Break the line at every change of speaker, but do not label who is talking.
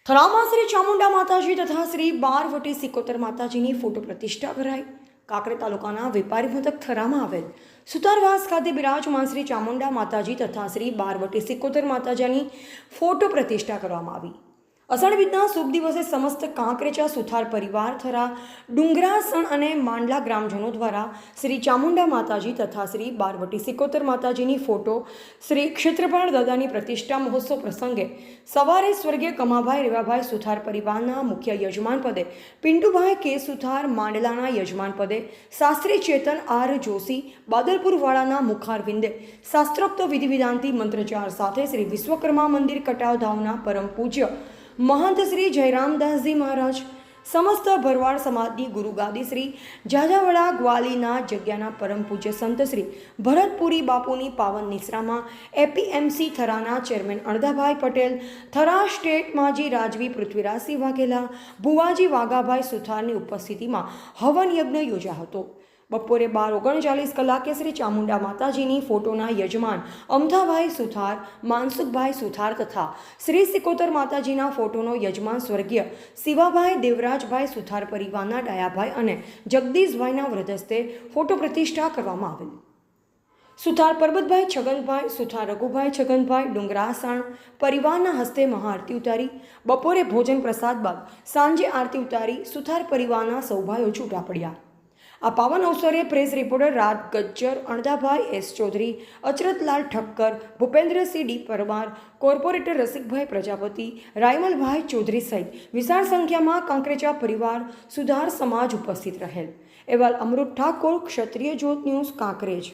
થરામાં શ્રી ચામુંડા માતાજી તથા શ્રી બારવટી સિકોતર માતાજીની ફોટો પ્રતિષ્ઠા કરાઈ। કાંકરેજ તાલુકાના વેપારી મથક થરામાં આવેલ સુતારવાસ ખાતે બિરાજમાન શ્રી ચામુંડા માતાજી તથા શ્રી બારવટી સિકોતર માતાજીની ફોટો પ્રતિષ્ઠા કરવામાં આવી। અષાઢ બીજના શુભ દિવસે સમસ્ત કાંકરેજા સુથાર પરિવાર થરા ડુંગરાસણ અને માંડલા ગ્રામજનો દ્વારા શ્રી ચામુંડા માતાજી તથા શ્રી બારવટી સિકોતર માતાજીની ફોટો શ્રી ક્ષેત્રપાળ દાદાની પ્રતિષ્ઠા મહોત્સવ પ્રસંગે સવારે સ્વર્ગીય કમાભાઈ રેવાભાઈ સુથાર પરિવારના મુખ્ય યજમાન પદે પિન્ટુભાઈ કે સુથાર માંડલાના યજમાન પદે શાસ્ત્રી ચેતન આર જોશી બાદલપુરવાળાના મુખારવિંદે શાસ્ત્રોક્ત વિધિ વિધાનથી મંત્રચાર સાથે શ્રી વિશ્વકર્મા મંદિર કટાવ ધામના પરમ પૂજ્ય महंत श्री जयरामदास जी महाराज समस्त भरवाड़ समाजनी गुरुगादी श्री जाजावड़ा ग्वालीना जग्याना परम पूज्य संत श्री भरतपुरी बापूनी पावन निश्रा में एपीएमसी थराना चेरमेन अणधाभाई पटेल, थरा स्टेट माजी राजवी पृथ्वीराज सिंह वाघेला, भुवाजी वाघाभाई सुथारनी उपस्थिति में हवन यज्ञ योजा हतो। बपोरे 12:39 कलाके श्री चामुंडा माताजीनी फोटोना यजमान अमथाभाई सुथार, मानसुखभाई सुथार तथा श्री सिकोतर माताजीना फोटोनो यजमान स्वर्गीय शिवाभाई देवराजभाई सुथार परिवारना डायाभाई अने जगदीशभाईना वृद्धस्ते फोटो प्रतिष्ठा करवामां आवेल। सुथार परबतभाई छगनभाई, सुथार रघुभाई छगनभाई डुंगरासण परिवारना हस्ते महाआरती उतारी। बपोरे भोजन प्रसाद बाद सांजे आरती उतारी सुथार परिवारना सौ भाईओ छूटा पड्या। आ पावन अवसरे press reporter Raj Gajjar, Andhabhai S Chaudhary, Achratlal Thakkar, Bhupendrasinh D Parmar, corporator Rasikbhai Prajapati, Raimalbhai Chaudhary सहित विशाल संख्या में कांकरेजा परिवार सुधार समाज उपस्थित रहेल। अहवाल अमृत ठाकुर, क्षत्रिय ज्योत न्यूज, कांकरेज।